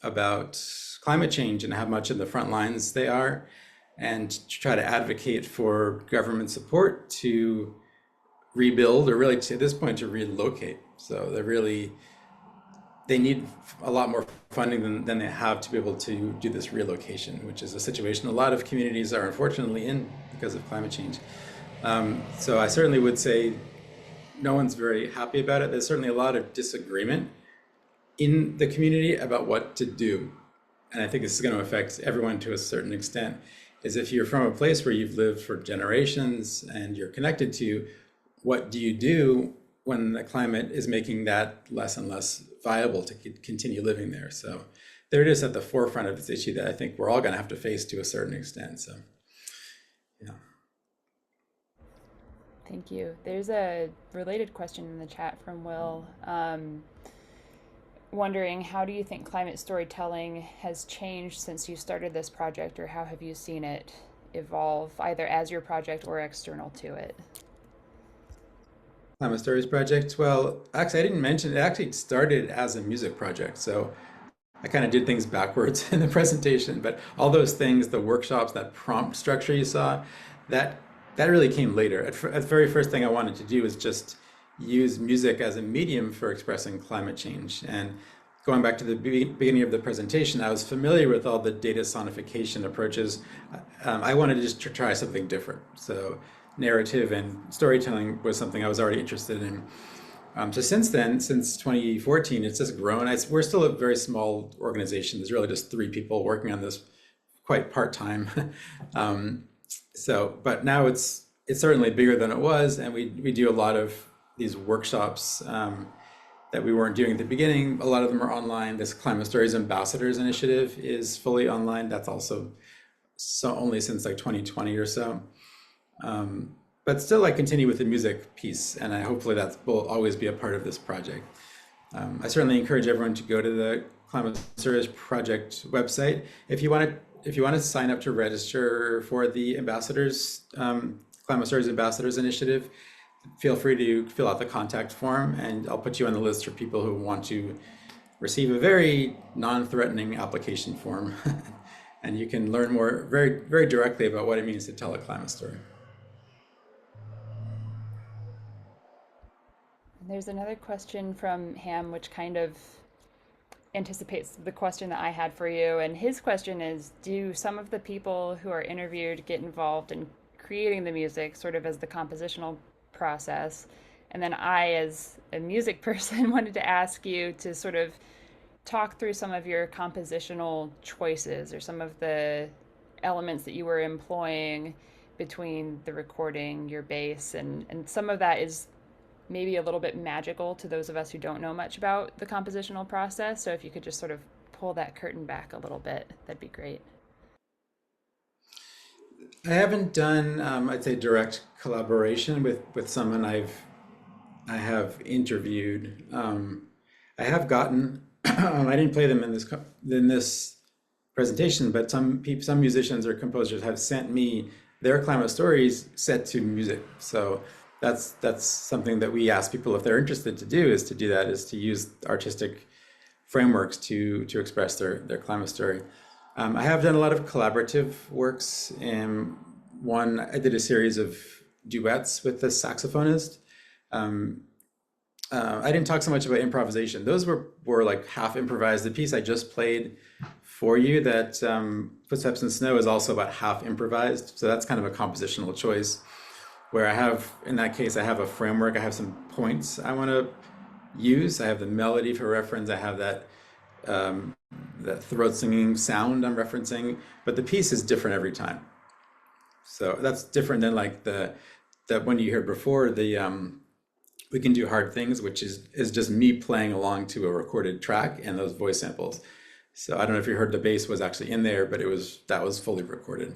about climate change and how much in the front lines they are, and to try to advocate for government support to rebuild, or really to this point to relocate. So they need a lot more funding than they have to be able to do this relocation, which is a situation a lot of communities are unfortunately in because of climate change. So I certainly would say no one's very happy about it. There's certainly a lot of disagreement in the community about what to do. And I think this is going to affect everyone to a certain extent, is if you're from a place where you've lived for generations and you're connected to, what do you do when the climate is making that less and less viable to continue living there? So there it is at the forefront of this issue that I think we're all going to have to face to a certain extent. So, yeah. Thank you. There's a related question in the chat from Will, wondering, how do you think climate storytelling has changed since you started this project, or how have you seen it evolve either as your project or external to it? Climate Stories project. Well, actually, I didn't mention it actually started as a music project. So I kind of did things backwards in the presentation, but all those things, the workshops, that prompt structure you saw, that that really came later. At the very first thing I wanted to do was just use music as a medium for expressing climate change. And going back to the beginning of the presentation, I was familiar with all the data sonification approaches. I wanted to just try something different. So narrative and storytelling was something I was already interested in. So since then, since 2014, it's just grown. We're still a very small organization. There's really just 3 people working on this, quite part-time. But now it's certainly bigger than it was, and we do a lot of these workshops that we weren't doing at the beginning. A lot of them are online. This Climate Stories Ambassadors initiative is fully online. That's also only since like 2020 or so. But still, I continue with the music piece, and hopefully that will always be a part of this project. I certainly encourage everyone to go to the Climate Stories Project website if you want to sign up to register for the Climate Stories Ambassadors Initiative. Feel free to fill out the contact form, and I'll put you on the list for people who want to receive a very non-threatening application form, and you can learn more very, very directly about what it means to tell a climate story. There's another question from Ham, which kind of anticipates the question that I had for you. And his question is, do some of the people who are interviewed get involved in creating the music, sort of as the compositional process? And then I, as a music person, wanted to ask you to sort of talk through some of your compositional choices, or some of the elements that you were employing between the recording, your bass, and some of that is maybe a little bit magical to those of us who don't know much about the compositional process. So if you could just sort of pull that curtain back a little bit, that'd be great. I haven't done, I'd say, direct collaboration with someone I have interviewed. I have gotten, I didn't play them in this presentation, but some musicians or composers have sent me their climate stories set to music. So that's something that we ask people if they're interested to do, is to do that, is to use artistic frameworks to express their climate story. I have done a lot of collaborative works. One, I did a series of duets with the saxophonist. Um, I didn't talk so much about improvisation. Those were like half improvised. The piece I just played for you, that Footsteps in Snow, is also about half improvised. So that's kind of a compositional choice, where I have, in that case, I have a framework. I have some points I want to use. I have the melody for reference. I have that throat singing sound I'm referencing, but the piece is different every time. So that's different than like that one you heard before, the We Can Do Hard Things, which is just me playing along to a recorded track and those voice samples. So I don't know if you heard, the bass was actually in there, but that was fully recorded.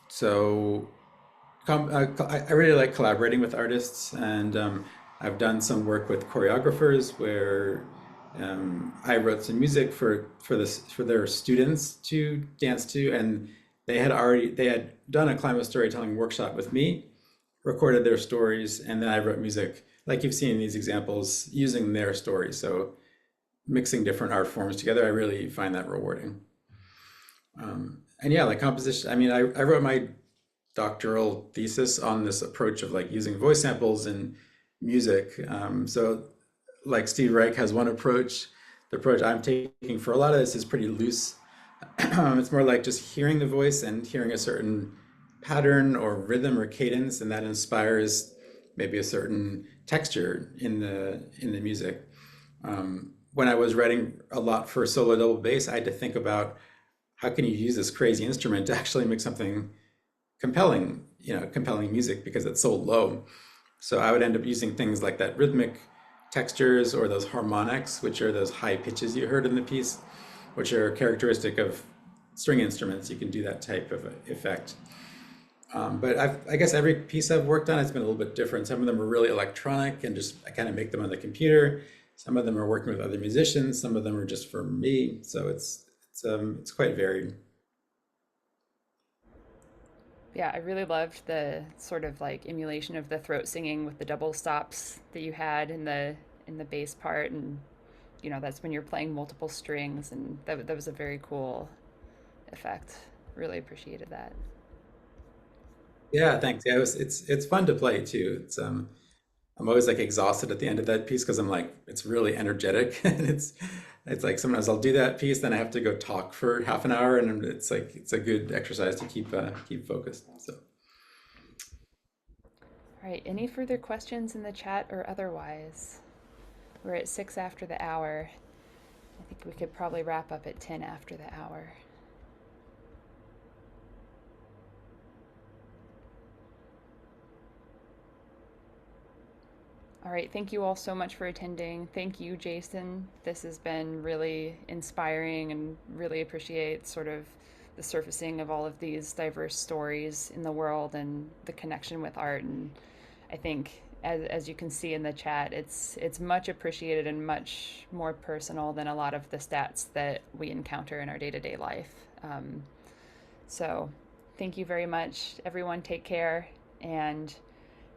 So I really like collaborating with artists, and I've done some work with choreographers where I wrote some music for their students to dance to, and they had done a climate storytelling workshop with me, recorded their stories, and then I wrote music, like you've seen in these examples, using their stories. So mixing different art forms together, I really find that rewarding. And yeah, like composition, I mean, I wrote my doctoral thesis on this approach of like using voice samples in music. So like Steve Reich has one approach. The approach I'm taking for a lot of this is pretty loose. It's more like just hearing the voice and hearing a certain pattern or rhythm or cadence, and that inspires maybe a certain texture in the music. When I was writing a lot for solo double bass, I had to think about how can you use this crazy instrument to actually make something compelling, compelling music, because it's so low. So I would end up using things like that rhythmic textures, or those harmonics, which are those high pitches you heard in the piece, which are characteristic of string instruments. You can do that type of effect. But I guess every piece I've worked on has been a little bit different. Some of them are really electronic and just I kind of make them on the computer. Some of them are working with other musicians. Some of them are just for me. So it's quite varied. Yeah, I really loved the sort of like emulation of the throat singing with the double stops that you had in the bass part, and that's when you're playing multiple strings, and that was a very cool effect. Really appreciated that. Yeah, thanks. Yeah, it's fun to play too. I'm always like exhausted at the end of that piece because I'm like, it's really energetic, and it's like sometimes I'll do that piece, then I have to go talk for half an hour, and it's like it's a good exercise to keep focused. So All right, any further questions in the chat or otherwise? We're at 6 after the hour. I think we could probably wrap up at 10 after the hour. All right, thank you all so much for attending. Thank you, Jason. This has been really inspiring, and really appreciate sort of the surfacing of all of these diverse stories in the world and the connection with art. And I think, as you can see in the chat, it's much appreciated and much more personal than a lot of the stats that we encounter in our day-to-day life. So thank you very much, everyone. Take care, and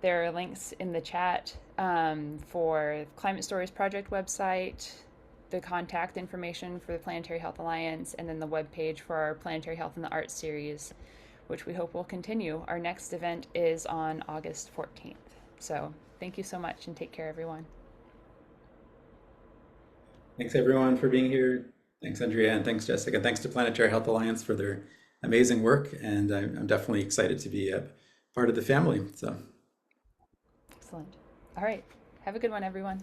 there are links in the chat for Climate Stories Project website, the contact information for the Planetary Health Alliance, and then the webpage for our Planetary Health in the Arts series, which we hope will continue. Our next event is on August 14th. So thank you so much, and take care, everyone. thanks everyone for being here. Thanks, Andrea, and thanks, Jessica. Thanks to Planetary Health Alliance for their amazing work, and I'm definitely excited to be a part of the family. So. Excellent. All right. Have a good one, everyone.